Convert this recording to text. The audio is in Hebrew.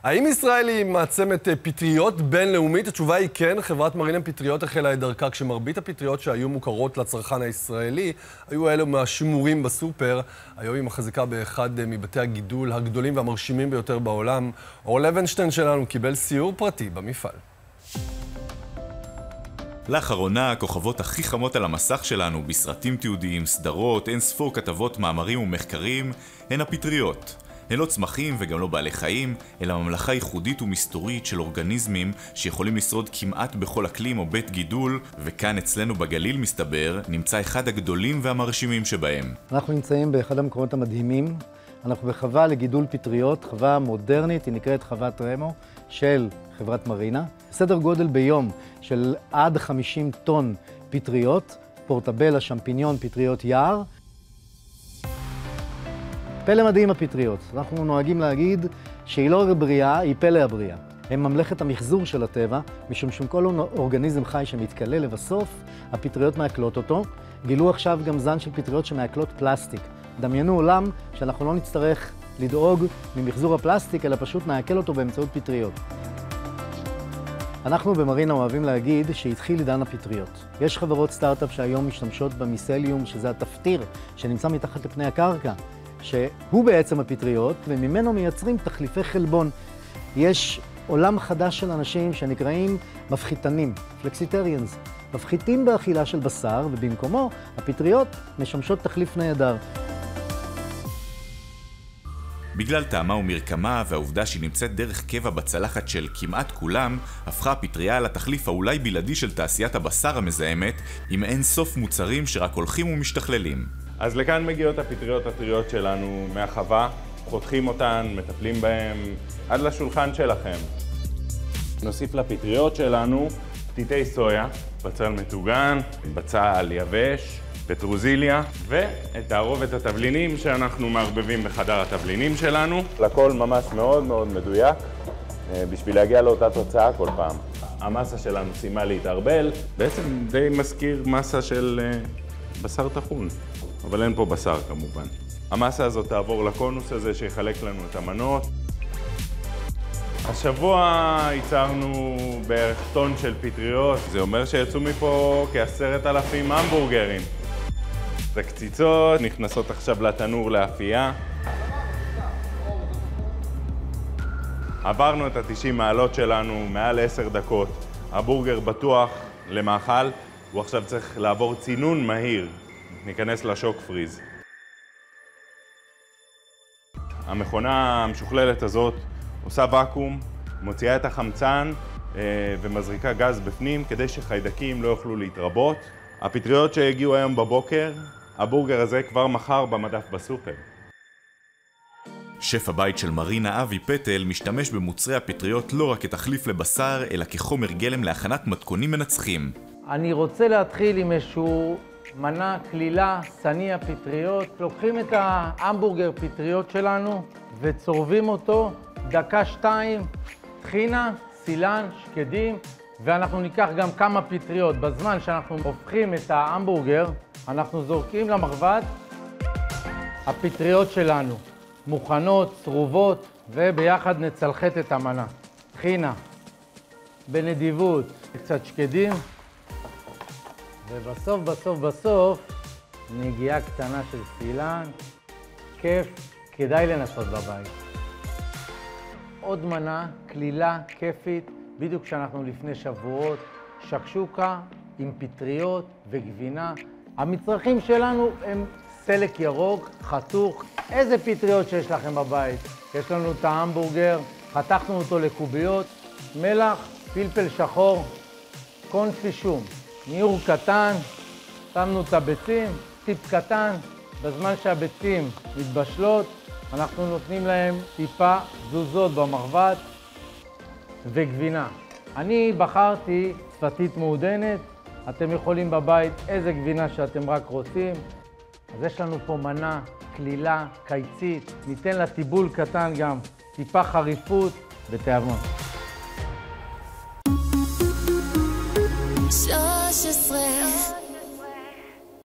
האם ישראל היא מעצמת פטריות בינלאומית? התשובה היא כן. חברת מרינה פטריות החלה את דרכה כשמרבית הפטריות שהיו מוכרות לצרכן הישראלי היו אלו מהשימורים בסופר. היום היא מחזיקה באחד מבתי הגידול הגדולים והמרשימים ביותר בעולם. אור לוינשטיין שלנו קיבל סיור פרטי במפעל. לאחרונה, הכוכבות הכי חמות על המסך שלנו בסרטים תיעודיים, סדרות, אין ספור כתבות, מאמרים ומחקרים, הן הפטריות. הן לא צמחים וגם לא בעלי חיים, אלא ממלכה ייחודית ומסתורית של אורגניזמים שיכולים לשרוד כמעט בכל אקלים או בית גידול, וכאן אצלנו בגליל מסתבר, נמצא אחד הגדולים והמרשימים שבהם. אנחנו נמצאים באחד המקומות המדהימים. אנחנו בחווה לגידול פטריות, חווה מודרנית, היא נקראת חוות רמו של חברת מרינה. סדר גודל ביום של עד 50 טון פטריות, פורטבלה, שמפיניון, פטריות יער. פלא מדהים הפטריות. אנחנו נוהגים להגיד שהיא לא בריאה, היא פלא הבריאה. הם ממלכת המחזור של הטבע, משום שכל אורגניזם חי שמתקלה לבסוף, הפטריות מעכלות אותו. גילו עכשיו גם זן של פטריות שמעכלות פלסטיק. דמיינו עולם שאנחנו לא נצטרך לדאוג ממחזור הפלסטיק, אלא פשוט נעכל אותו באמצעות פטריות. אנחנו במרינה אוהבים להגיד שהתחיל עידן הפטריות. יש חברות סטארט-אפ שהיום משתמשות במיסליום, שזה התפטיר שנמצא מתחת לפני הקרקע, שהוא בעצם הפטריות, וממנו מייצרים תחליפי חלבון. יש עולם חדש של אנשים שנקראים מפחיתנים, פלקסיטריאנס. מפחיתים באכילה של בשר, ובמקומו הפטריות משמשות תחליף נהדר. בגלל טעמה ומרקמה והעובדה שהיא נמצאת דרך קבע בצלחת של כמעט כולם, הפכה הפטריה לתחליף האולי בלעדי של תעשיית הבשר המזהמת, עם אין סוף מוצרים שרק הולכים ומשתכללים. אז לכאן מגיעות הפטריות הטריות שלנו מהחווה, חותכים אותן, מטפלים בהן, עד לשולחן שלכם. נוסיף לפטריות שלנו פתיתי סויה, בצל מטוגן, בצל יבש, פטרוזיליה, ואת תערובת התבלינים שאנחנו מערבבים בחדר התבלינים שלנו. לכל ממש מאוד מאוד מדויק, בשביל להגיע לאותה תוצאה כל פעם. המסה שלנו סיימה להתערבל, בעצם די מזכיר מסה של בשר טחון, אבל אין פה בשר כמובן. המסה הזאת תעבור לקונוס הזה שיחלק לנו את המנות. השבוע ייצרנו בערך טון של פטריות, זה אומר שיצאו מפה כ10,000 המבורגרים. הקציצות נכנסות עכשיו לתנור לאפייה. עברנו את ה-90 מעלות שלנו מעל 10 דקות. הבורגר בטוח למאכל, הוא עכשיו צריך לעבור צינון מהיר. ניכנס לשוק פריז. המכונה המשוכללת הזאת עושה ואקום, מוציאה את החמצן ומזריקה גז בפנים כדי שחיידקים לא יוכלו להתרבות. הפטריות שהגיעו היום בבוקר, הבורגר הזה כבר מחר במדף בסופר. שף הבית של מרינה אבי פטל משתמש במוצרי הפטריות לא רק כתחליף לבשר, אלא כחומר גלם להכנת מתכונים מנצחים. אני רוצה להתחיל עם איזשהו מנה כלילה, סניע פטריות. לוקחים את ההמבורגר פטריות שלנו וצורבים אותו דקה-שתיים, טחינה, סילן, שקדים, ואנחנו ניקח גם כמה פטריות. בזמן שאנחנו הופכים את ההמבורגר, אנחנו זורקים למרבד. הפטריות שלנו מוכנות, צרובות, וביחד נצלחת את המנה. טחינה, בנדיבות, קצת שקדים, ובסוף, נגיעה קטנה של סילן. כיף, כדאי לנסות בבית. עוד מנה, כלילה, כיפית, בדיוק כשאנחנו לפני שבועות, שקשוקה עם פטריות וגבינה. המצרכים שלנו הם סלק ירוק, חתוך. איזה פטריות שיש לכם בבית? יש לנו את ההמבורגר, חתכנו אותו לקוביות, מלח, פלפל שחור, קונפי שום, ניעור קטן, שמנו את הביצים, טיפ קטן. בזמן שהביצים מתבשלות, אנחנו נותנים להם טיפה זוזות במרבד וגבינה. אני בחרתי צפתית מעודנת, אתם יכולים בבית איזה גבינה שאתם רק רוצים. אז יש לנו פה מנה כלילה, קיצית, ניתן לה טיבול קטן גם, טיפה חריפות בתיאבון.